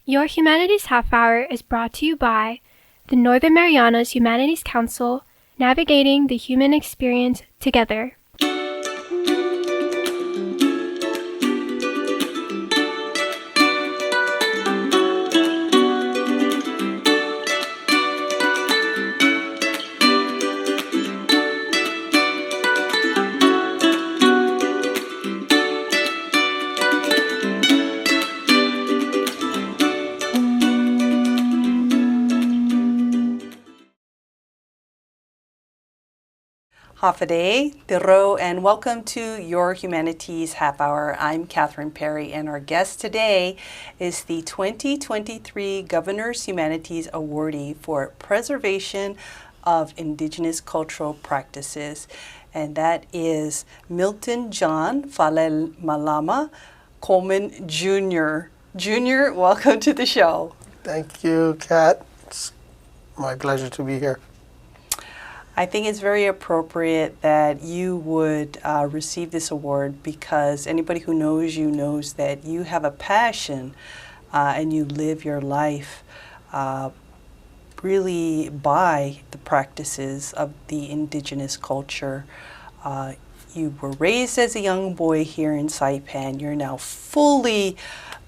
Your Humanities Half Hour is brought to you by the Northern Marianas Humanities Council, navigating the human experience together. Hafaday, Tiro, and welcome to your Humanities Half Hour. I'm Catherine Perry, and our guest today is the 2023 Governor's Humanities Awardee for Preservation of Indigenous Cultural Practices, and that is Milton John Malama Coleman Jr. Jr., welcome to the show. Thank you, Kat. It's my pleasure to be here. I think it's very appropriate that you would receive this award because anybody who knows you knows that you have a passion and you live your life really by the practices of the indigenous culture. You were raised as a young boy here in Saipan. You're now fully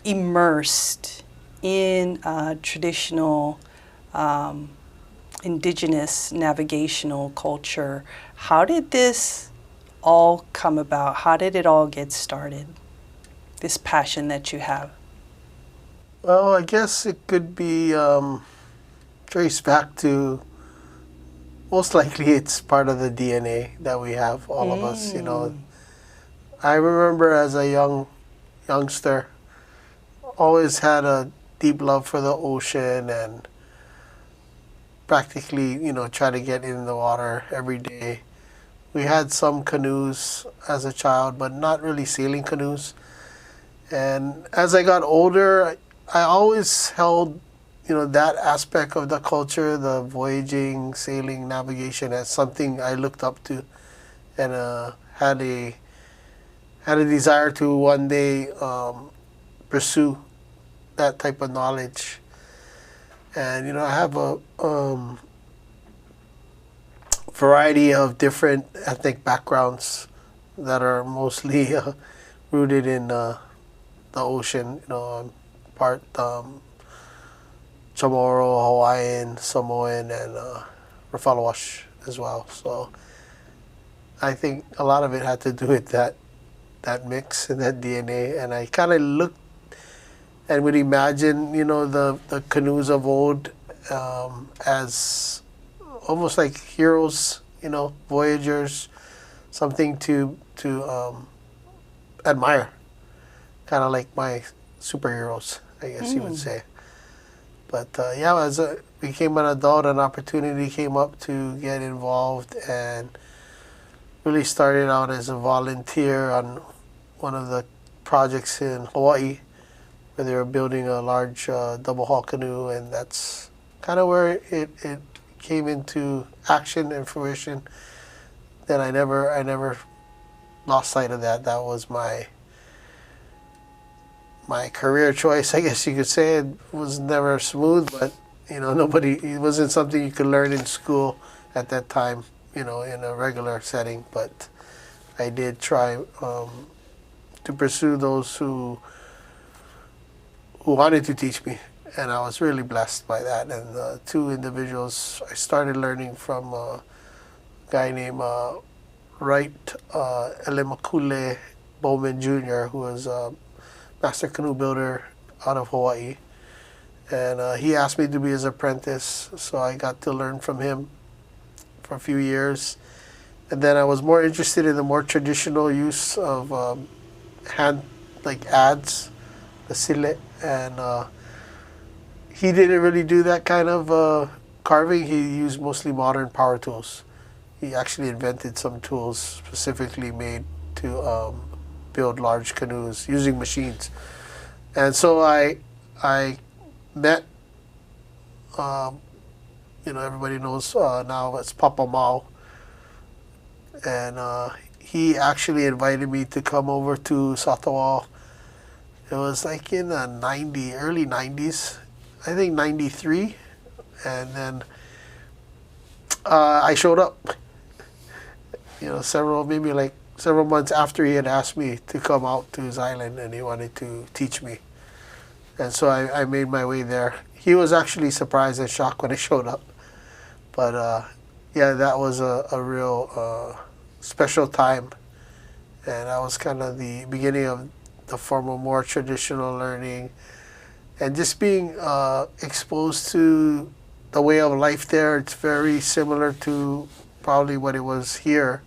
immersed in traditional indigenous navigational culture. How did this all come about? How did it all get started? This passion that you have? Well, I guess it could be traced back to, most likely it's part of the DNA that we have, all of us, you know. I remember as a youngster, always had a deep love for the ocean and practically, you know, try to get in the water every day. We had some canoes as a child, but not really sailing canoes. And as I got older, I always held, you know, that aspect of the culture, the voyaging, sailing, navigation, as something I looked up to, and had a desire to one day pursue that type of knowledge. And, you know, I have a variety of different ethnic backgrounds that are mostly rooted in the ocean. You know, I'm part Chamorro, Hawaiian, Samoan, and Rafalawash as well. So I think a lot of it had to do with that mix and that DNA. And I kind of looked and would imagine, you know, the canoes of old as almost like heroes, you know, voyagers, something to admire, kind of like my superheroes, I guess you would say. But yeah, as I became an adult, an opportunity came up to get involved and really started out as a volunteer on one of the projects in Hawaii, where they were building a large double hull canoe, and that's kind of where it came into action and fruition. Then I never lost sight of that. That was my career choice, I guess you could say. It was never smooth, but you know, it wasn't something you could learn in school at that time, you know, in a regular setting. But I did try to pursue those who wanted to teach me, and I was really blessed by that. And two individuals I started learning from, a guy named Wright Elemakule Bowman Jr., who was a master canoe builder out of Hawaii. And he asked me to be his apprentice, so I got to learn from him for a few years. And then I was more interested in the more traditional use of hand, like ads, the sile, and he didn't really do that kind of carving. He used mostly modern power tools. He actually invented some tools specifically made to build large canoes using machines. And so I met, you know, everybody knows now it's Papa Mao, and he actually invited me to come over to Satawal It was like in the early 90s, I think 93. And then I showed up, several months after he had asked me to come out to his island and he wanted to teach me. And so I made my way there. He was actually surprised and shocked when I showed up. But yeah, that was a real special time. And that was kind of the beginning of the formal, more traditional learning. And just being exposed to the way of life there. It's very similar to probably what it was here,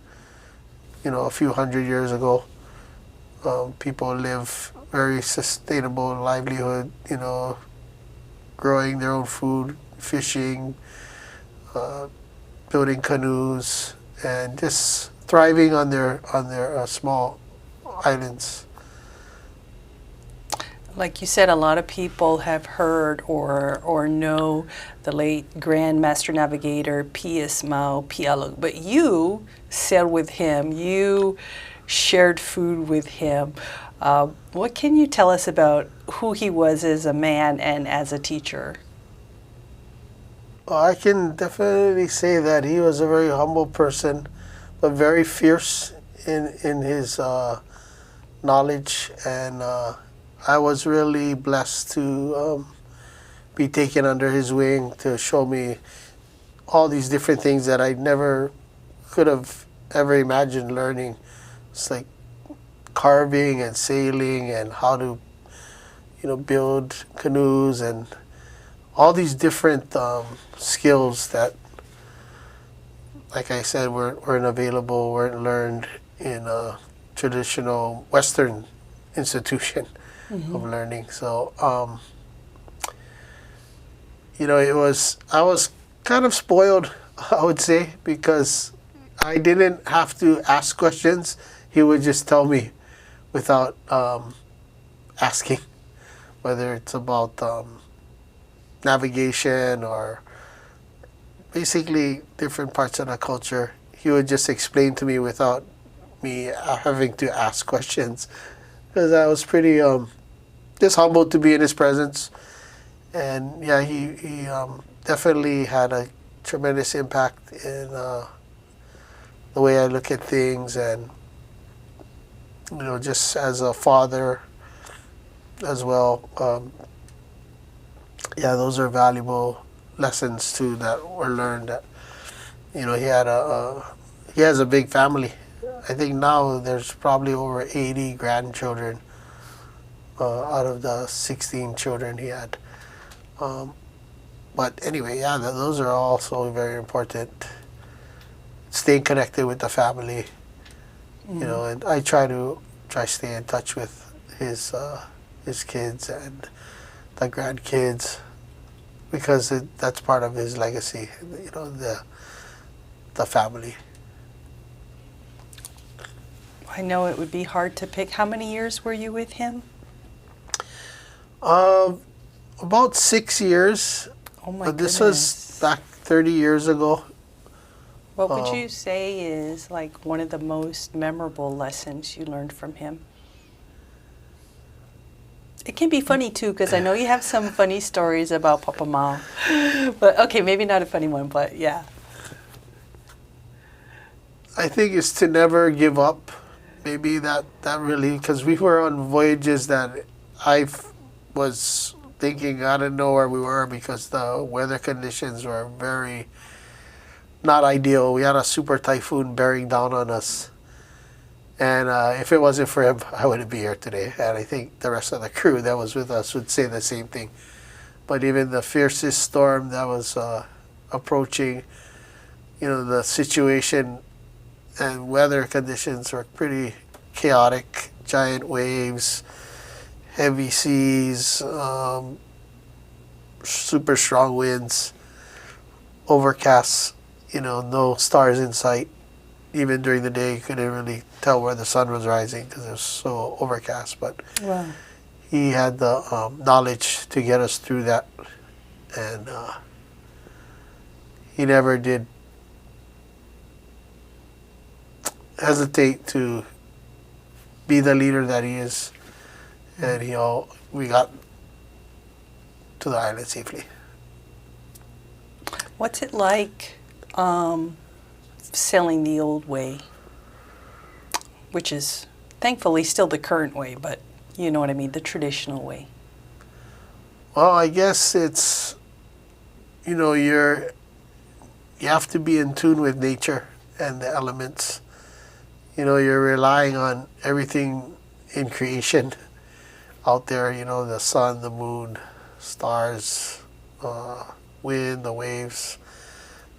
a few hundred years ago. People live very sustainable livelihood, growing their own food, fishing, building canoes, and just thriving on their small islands. Like you said, a lot of people have heard or know the late Grand Master Navigator Pius Mau Pialug, but you sailed with him. You shared food with him. What can you tell us about who he was as a man and as a teacher? Well, I can definitely say that he was a very humble person, but very fierce in his knowledge, and I was really blessed to be taken under his wing to show me all these different things that I never could have ever imagined learning. It's like carving and sailing and how to, build canoes and all these different skills that, like I said, weren't available, weren't learned in a traditional Western institution. Mm-hmm. Of learning. So, I was kind of spoiled, I would say, because I didn't have to ask questions. He would just tell me without asking, whether it's about navigation or basically different parts of the culture. He would just explain to me without me having to ask questions. Because I was pretty just humbled to be in his presence, and yeah, he definitely had a tremendous impact in the way I look at things, and just as a father as well. Yeah, those are valuable lessons too that were learned. That he has a big family. I think now there's probably over 80 grandchildren out of the 16 children he had. But anyway, yeah, those are also very important. Staying connected with the family, and I try stay in touch with his kids and the grandkids because that's part of his legacy. The family. I know it would be hard to pick. How many years were you with him? About 6 years. Oh my goodness. This was back 30 years ago. What would you say is like one of the most memorable lessons you learned from him? It can be funny too, because I know you have some funny stories about Papa Mau. But okay, maybe not a funny one, but yeah. I think it's to never give up. Maybe that really, because we were on voyages that I was thinking I didn't know where we were because the weather conditions were very not ideal. We had a super typhoon bearing down on us. And if it wasn't for him, I wouldn't be here today. And I think the rest of the crew that was with us would say the same thing. But even the fiercest storm that was approaching, the situation and weather conditions were pretty chaotic. Giant waves, heavy seas, super strong winds, overcast, no stars in sight. Even during the day, you couldn't really tell where the sun was rising because it was so overcast. But wow. He had the knowledge to get us through that. And he never did hesitate to be the leader that he is and we got to the island safely. What's it like sailing the old way, which is thankfully still the current way, but you know what I mean, the traditional way? Well, I guess it's, you have to be in tune with nature and the elements. You're relying on everything in creation out there, the sun, the moon, stars, wind, the waves,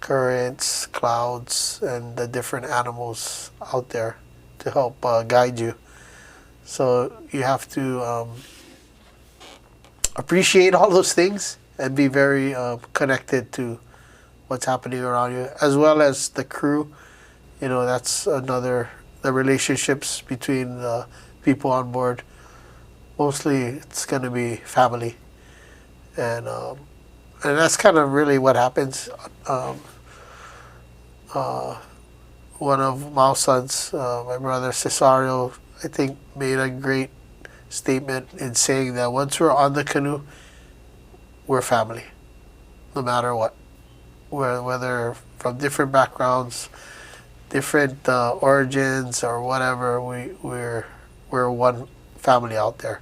currents, clouds, and the different animals out there to help guide you. So you have to appreciate all those things and be very connected to what's happening around you, as well as the crew. That's the relationships between the people on board. Mostly it's going to be family. And that's kind of really what happens. One of Mao's sons, my brother Cesario, I think made a great statement in saying that once we're on the canoe, we're family, no matter what. Whether from different backgrounds, different origins or whatever, we're one family out there,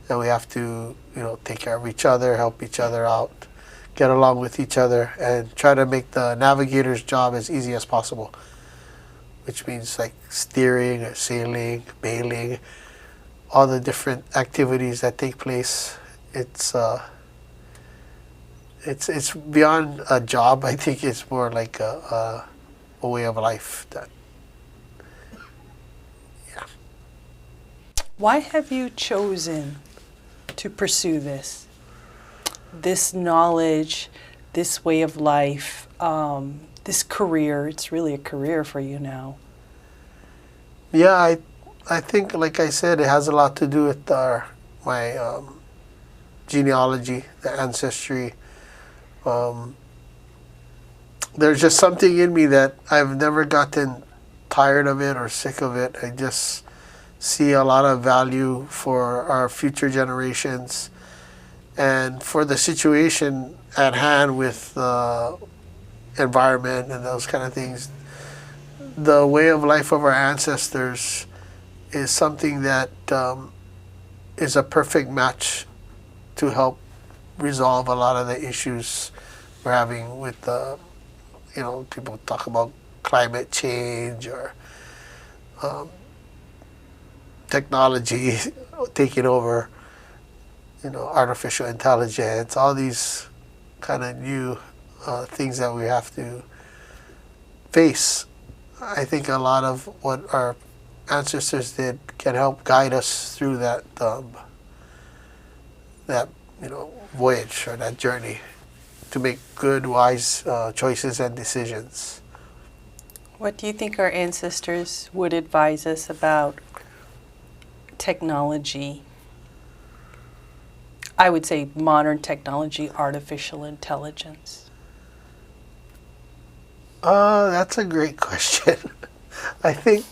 and we have to take care of each other, help each other out, get along with each other, and try to make the navigator's job as easy as possible, which means like steering or sailing, bailing, all the different activities that take place. It's beyond a job. I think it's more like a way of life. Why have you chosen to pursue this knowledge, this way of life, this career? It's really a career for you now. Yeah, I think, like I said, it has a lot to do with my genealogy, the ancestry. There's just something in me that I've never gotten tired of it or sick of it. I just see a lot of value for our future generations and for the situation at hand with the environment and those kind of things. The way of life of our ancestors is something that is a perfect match to help resolve a lot of the issues we're having with people talk about climate change or technology taking over, artificial intelligence, all these kind of new things that we have to face. I think a lot of what our ancestors did can help guide us through that voyage or that journey to make good, wise choices and decisions. What do you think our ancestors would advise us about technology? I would say modern technology, artificial intelligence. That's a great question. I think,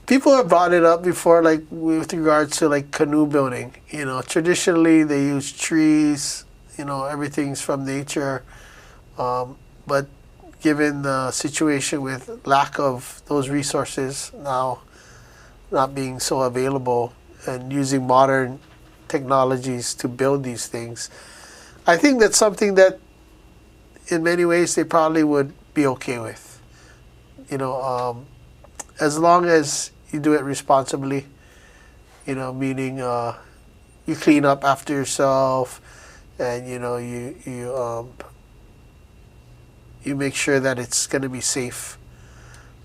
people have brought it up before, like with regards to like canoe building. Traditionally they use trees, everything's from nature. But given the situation with lack of those resources now not being so available and using modern technologies to build these things, I think that's something that in many ways they probably would be okay with. As long as you do it responsibly, meaning you clean up after yourself and you make sure that it's going to be safe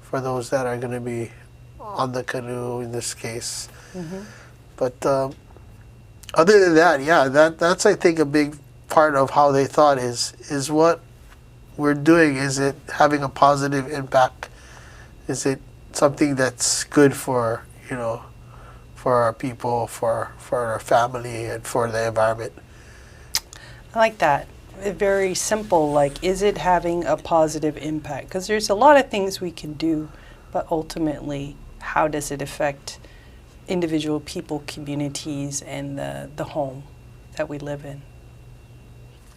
for those that are going to be on the canoe in this case. Mm-hmm. But other than that, yeah, that's I think a big part of how they thought is what we're doing. Is it having a positive impact? Is it something that's good for for our people, for our family, and for the environment? I like that. Very simple, like, is it having a positive impact? Because there's a lot of things we can do, but ultimately, how does it affect individual people, communities, and the home that we live in.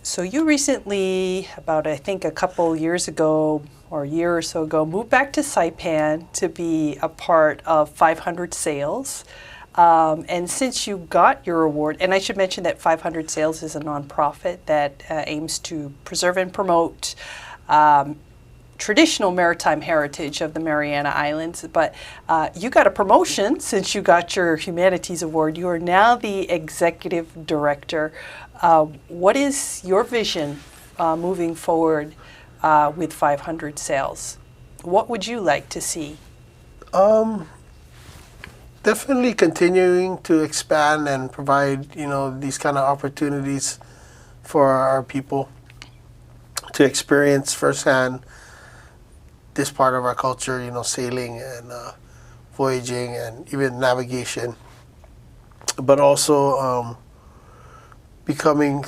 So you recently, about I think a couple years ago or a year or so ago, moved back to Saipan to be a part of 500 Sails. And since you got your award, and I should mention that 500 Sails is a nonprofit that aims to preserve and promote traditional maritime heritage of the Mariana Islands, but you got a promotion since you got your Humanities Award. You are now the executive director. What is your vision moving forward with 500 Sails? What would you like to see? Definitely continuing to expand and provide, these kind of opportunities for our people to experience firsthand this part of our culture, sailing and voyaging and even navigation, but also becoming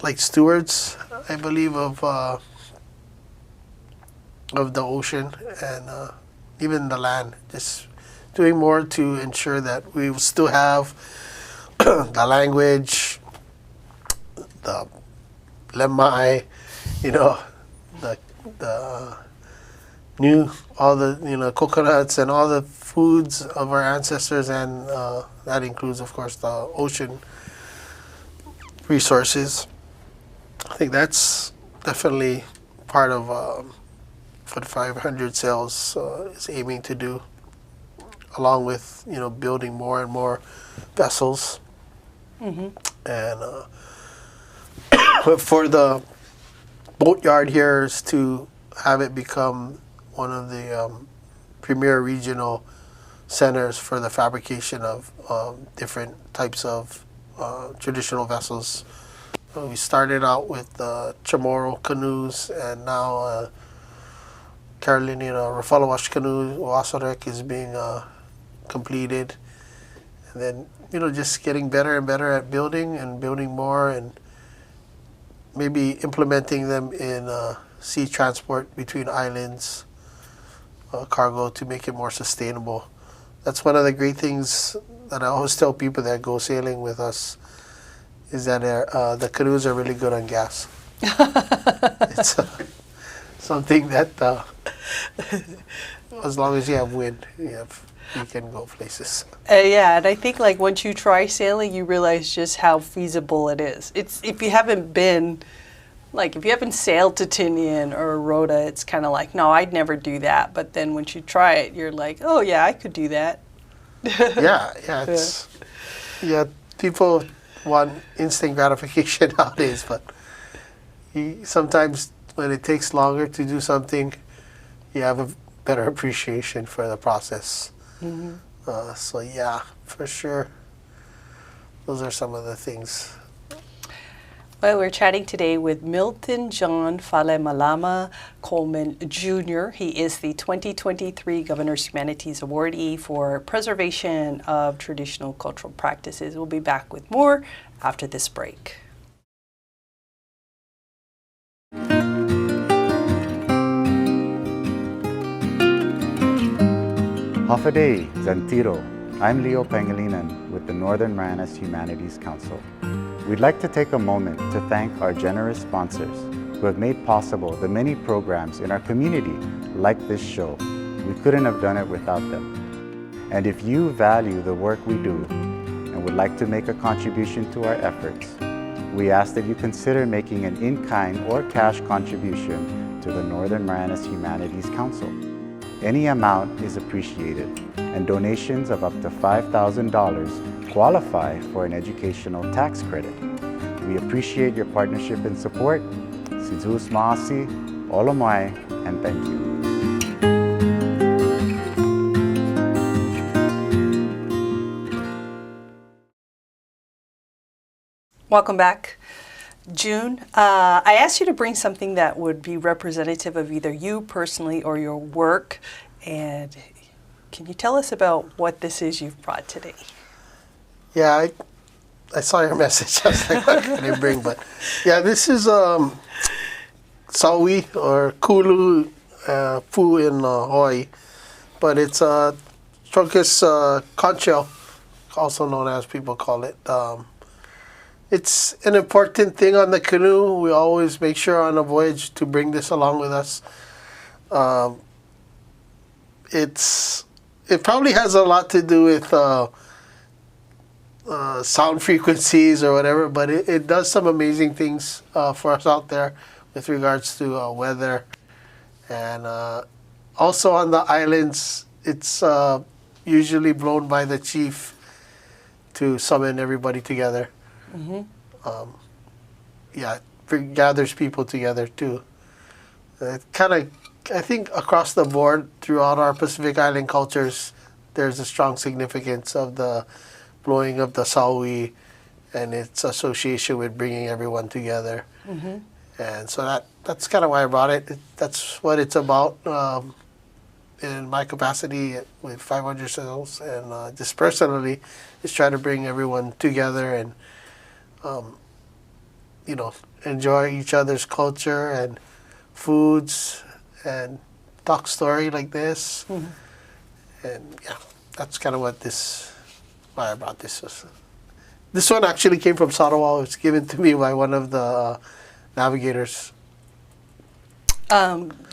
like stewards, I believe, of the ocean and even the land. Just doing more to ensure that we will still have the language, the lemai, the new, all the coconuts and all the foods of our ancestors, and that includes, of course, the ocean resources. I think that's definitely part of what 500 Sails is aiming to do, along with building more and more vessels. Mm-hmm. And for the boatyard here is to have it become one of the premier regional centers for the fabrication of different types of traditional vessels. We started out with Chamorro canoes, and now Carolinian Rafalawash canoe, Wasarek, is being completed. And then, just getting better and better at building and building more, and maybe implementing them in sea transport between islands, cargo, to make it more sustainable. That's one of the great things that I always tell people that go sailing with us, is that the canoes are really good on gas. It's something that, as long as you have wind, you can go places. Yeah, and I think once you try sailing, you realize just how feasible it is. It's if you haven't sailed to Tinian or Rota, it's kind of like, no, I'd never do that. But then once you try it, you're like, oh yeah, I could do that. Yeah, people want instant gratification nowadays, but sometimes when it takes longer to do something, you have a better appreciation for the process. Mm-hmm. So yeah, for sure, those are some of the things. Well, we're chatting today with Milton John Falemalama Coleman Jr. He is the 2023 Governor's Humanities Awardee for Preservation of Traditional Cultural Practices. We'll be back with more after this break. Hafaday, Zantiro. I'm Leo Pangilinan with the Northern Marianas Humanities Council. We'd like to take a moment to thank our generous sponsors who have made possible the many programs in our community like this show. We couldn't have done it without them. And if you value the work we do and would like to make a contribution to our efforts, we ask that you consider making an in-kind or cash contribution to the Northern Marianas Humanities Council. Any amount is appreciated, and donations of up to $5,000 qualify for an educational tax credit. We appreciate your partnership and support. Sidus Maasi, Olomai, and thank you. Welcome back. June, I asked you to bring something that would be representative of either you personally or your work. And can you tell us about what this is you've brought today? Yeah, I saw your message. I was like, what can I bring? But yeah, this is Sawi or Kulu Fu in Hawaii. But it's Truncus conch, also known as people call it. It's an important thing on the canoe. We always make sure on a voyage to bring this along with us. It probably has a lot to do with sound frequencies or whatever, but it does some amazing things for us out there with regards to weather. And also on the islands, it's usually blown by the chief to summon everybody together. It gathers people together too. It kind of, I think across the board throughout our Pacific Island cultures, there's a strong significance of the blowing of the saui and its association with bringing everyone together. And so that's kind of why I brought it. That's what it's about in my capacity with 500 Souls. And just personally, is try to bring everyone together and, enjoy each other's culture and foods and talk story like this. And yeah, that's kind of why I brought this. This one actually came from Sarawak. It was given to me by one of the navigators.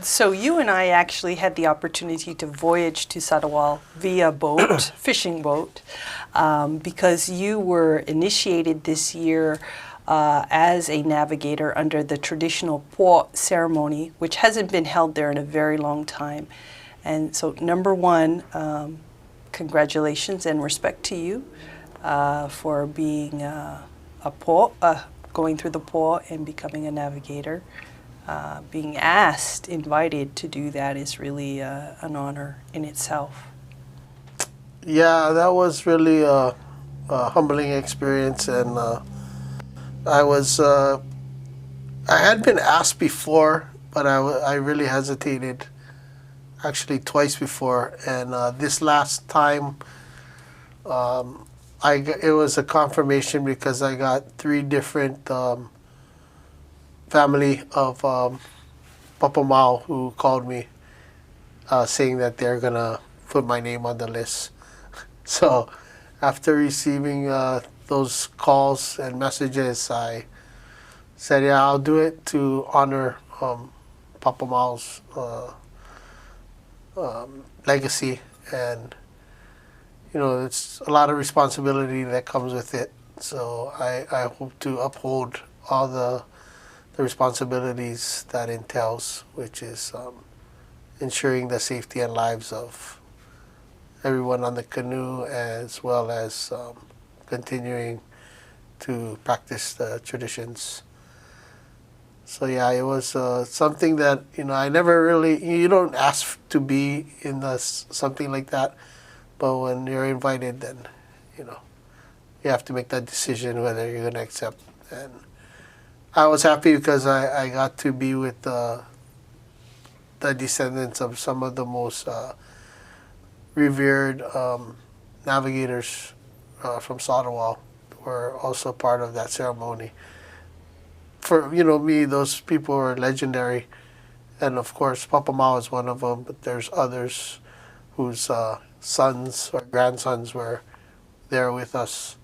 So you and I actually had the opportunity to voyage to Sarawak via boat, fishing boat, because you were initiated this year as a navigator under the traditional po ceremony, which hasn't been held there in a very long time. And so, number one, congratulations and respect to you for being a po, going through the po and becoming a navigator. Being invited to do that is really an honor in itself. Yeah, that was really a humbling experience, and I had been asked before, but I really hesitated, actually twice before, and this last time, it was a confirmation because I got 3 different family of Papamao who called me saying that they're gonna put my name on the list. So after receiving those calls and messages, I said, yeah, I'll do it to honor Papamao's legacy. And it's a lot of responsibility that comes with it. So I hope to uphold all the responsibilities that entails, which is ensuring the safety and lives of everyone on the canoe, as well as continuing to practice the traditions. So yeah, it was something that I never really, you don't ask to be in something like that, but when you're invited, then you have to make that decision whether you're going to accept. And I was happy because I got to be with the descendants of some of the most revered navigators from Sarawak, who were also part of that ceremony. For me, those people were legendary, and of course Papamao is one of them. But there's others whose sons or grandsons were there with us,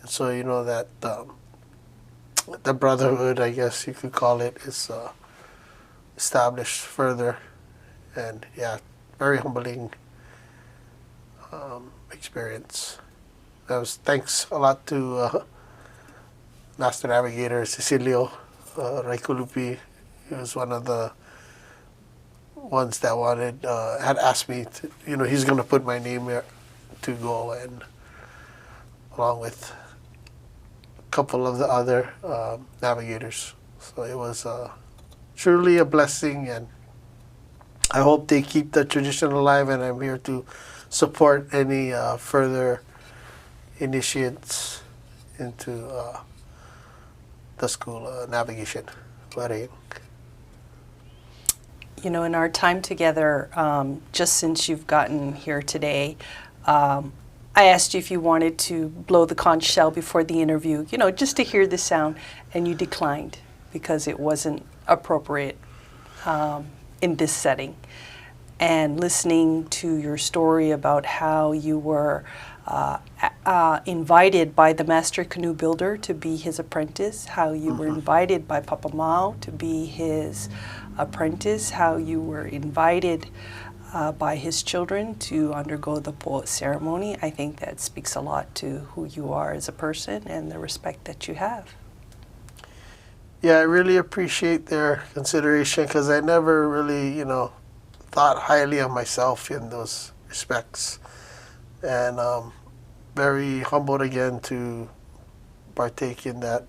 and so that. The brotherhood, I guess you could call it, is established further, and yeah, very humbling experience. Thanks a lot to Master Navigator Cecilio Raikulupi. He was one of the ones that had asked me to, he's going to put my name there to go, and along with couple of the other navigators. So it was truly a blessing, and I hope they keep the tradition alive, and I'm here to support any further initiates into the school of navigation. In our time together, just since you've gotten here today, I asked you if you wanted to blow the conch shell before the interview, just to hear the sound, and you declined because it wasn't appropriate. in this setting. And listening to your story about how you were invited by the master canoe builder to be his apprentice, how you were invited by Papa Mao to be his apprentice, how you were invited by his children to undergo the po'o ceremony. I think that speaks a lot to who you are as a person and the respect that you have. Yeah, I really appreciate their consideration because I never really, thought highly of myself in those respects. And very humbled again to partake in that,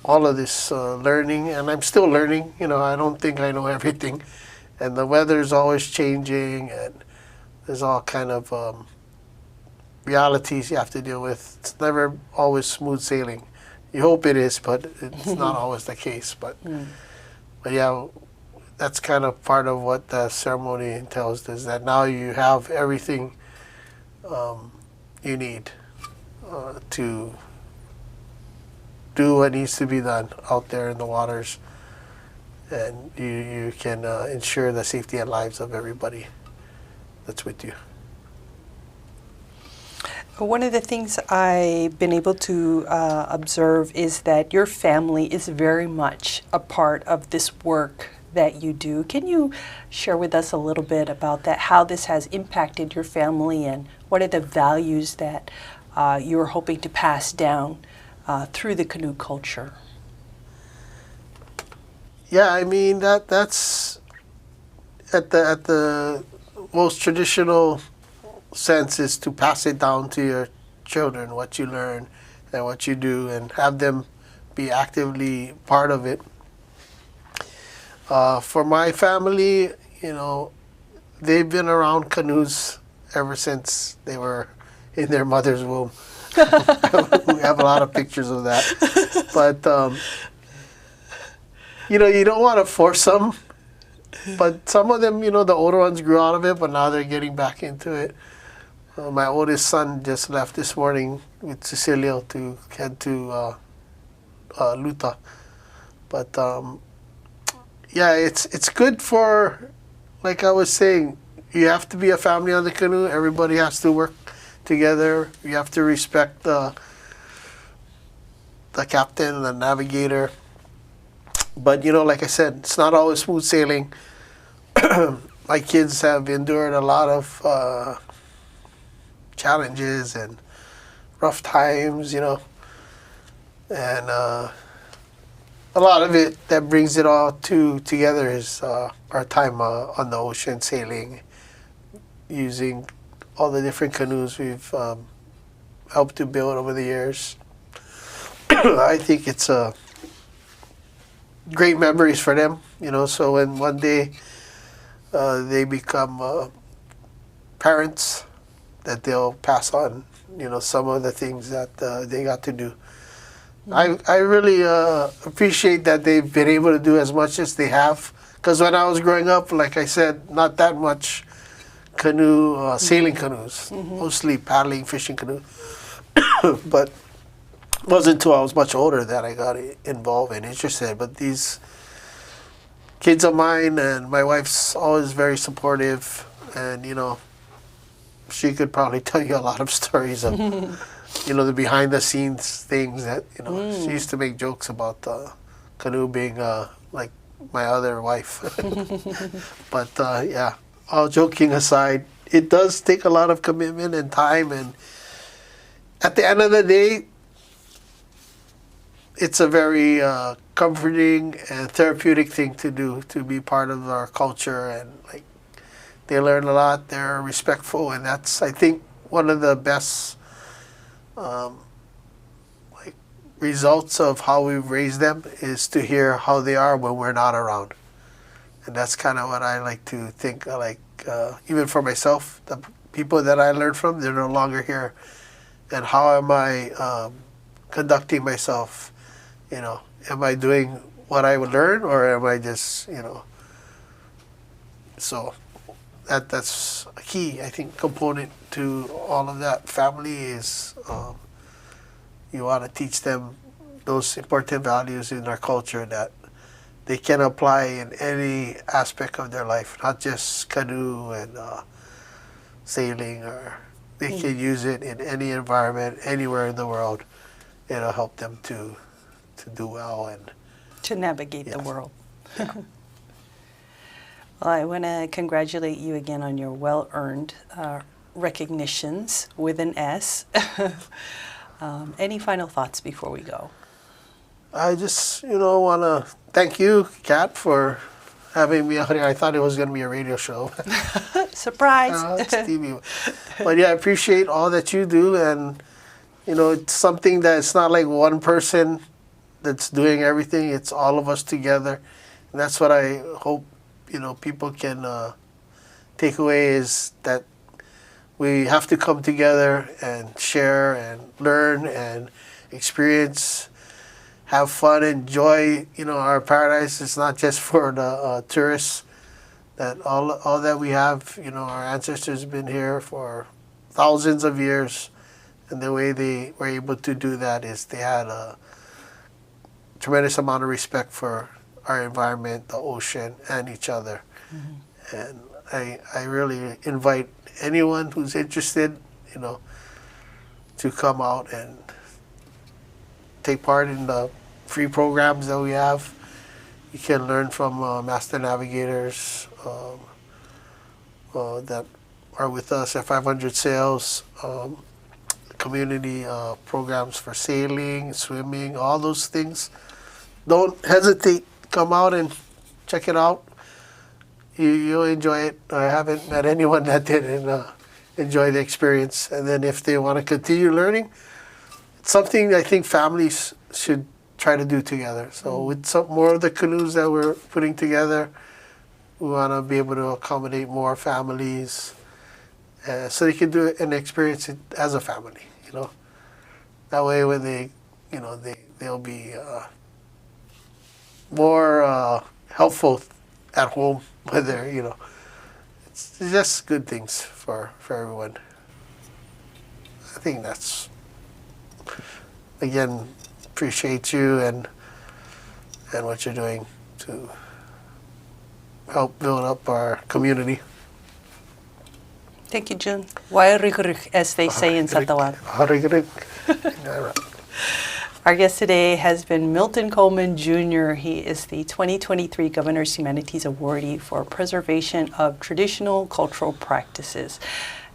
all of this learning. And I'm still learning, I don't think I know everything. And the weather's always changing, and there's all kind of realities you have to deal with. It's never always smooth sailing. You hope it is, but it's not always the case. But yeah, that's kind of part of what the ceremony entails, is that now you have everything you need to do what needs to be done out there in the waters, and you can ensure the safety and lives of everybody that's with you. One of the things I've been able to observe is that your family is very much a part of this work that you do. Can you share with us a little bit about that, how this has impacted your family, and what are the values that you're hoping to pass down through the canoe culture? Yeah, I mean that's at the most traditional sense, is to pass it down to your children, what you learn and what you do, and have them be actively part of it. For my family, they've been around canoes ever since they were in their mother's womb. We have a lot of pictures of that. But, you don't want to force them. But some of them, the older ones grew out of it, but now they're getting back into it. My oldest son just left this morning with Cecilio to head to Luta. But yeah, it's good for, like I was saying, you have to be a family on the canoe. Everybody has to work together. You have to respect the captain, the navigator. But like I said, it's not always smooth sailing. My kids have endured a lot of challenges and rough times, and a lot of it that brings it all together is our time on the ocean, sailing, using all the different canoes we've helped to build over the years. I think it's great memories for them, so when one day they become parents, that they'll pass on, some of the things that they got to do. I really appreciate that they've been able to do as much as they have, because when I was growing up, like I said, not that much canoe, sailing canoes, mostly paddling, fishing canoe. But it wasn't until I was much older that I got involved and interested. But these kids of mine, and my wife's always very supportive, and she could probably tell you a lot of stories of the behind the scenes things that she used to make jokes about canoe being like my other wife. But yeah, all joking aside, it does take a lot of commitment and time, and at the end of the day, it's a very comforting and therapeutic thing to do, to be part of our culture. And like, they learn a lot, they're respectful, and that's, I think, one of the best results of how we've raised them, is to hear how they are when we're not around. And that's kind of what I like to think, even for myself, the people that I learned from, they're no longer here. And how am I conducting myself? Am I doing what I would learn, or am I just, so that's a key, I think, component to all of that. Family is, you want to teach them those important values in our culture, that they can apply in any aspect of their life, not just canoe and sailing, or they can use it in any environment, anywhere in the world. It'll help them to do well and To navigate the Yes. world. Well, I want to congratulate you again on your well-earned recognitions with an S. Any final thoughts before we go? I just, want to thank you, Kat, for having me out here. I thought it was going to be a radio show. Surprise! It's TV. But yeah, I appreciate all that you do, and it's something that it's not like one person that's doing everything. It's all of us together, and that's what I hope people can take away, is that we have to come together and share and learn and experience, have fun, enjoy our paradise. It's not just for the tourists. That all that we have, our ancestors have been here for thousands of years, and the way they were able to do that is they had a tremendous amount of respect for our environment, the ocean, and each other. Mm-hmm. And I really invite anyone who's interested, to come out and take part in the free programs that we have. You can learn from Master Navigators that are with us at 500 Sails, community programs for sailing, swimming, all those things. Don't hesitate. Come out and check it out. You'll enjoy it. I haven't met anyone that didn't enjoy the experience. And then if they want to continue learning, it's something I think families should try to do together. So with some more of the canoes that we're putting together, we want to be able to accommodate more families, so they can do it and experience it as a family. That way when they, they'll be more helpful at home, whether it's just good things for everyone. I think that's, again, appreciate you and what you're doing to help build up our community. Thank you, Jun. Wairikurik, as they say in Satawan. Our guest today has been Milton Coleman, Jr. He is the 2023 Governor's Humanities Awardee for Preservation of Traditional Cultural Practices.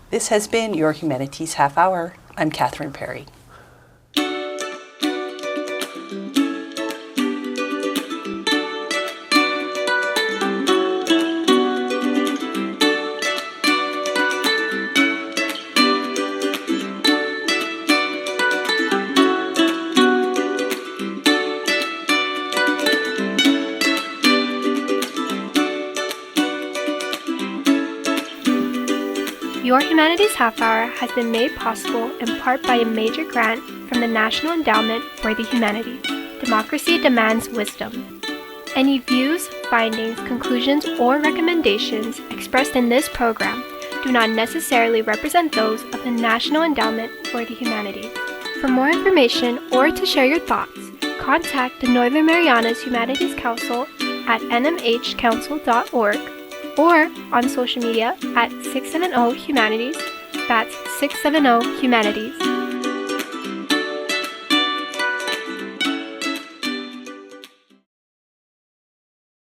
This has been your Humanities Half Hour. I'm Catherine Perry. Your Humanities Half Hour has been made possible in part by a major grant from the National Endowment for the Humanities. Democracy demands wisdom. Any views, findings, conclusions, or recommendations expressed in this program do not necessarily represent those of the National Endowment for the Humanities. For more information or to share your thoughts, contact the Northern Marianas Humanities Council at nmhcouncil.org or on social media at 670 Humanities. That's 670 Humanities.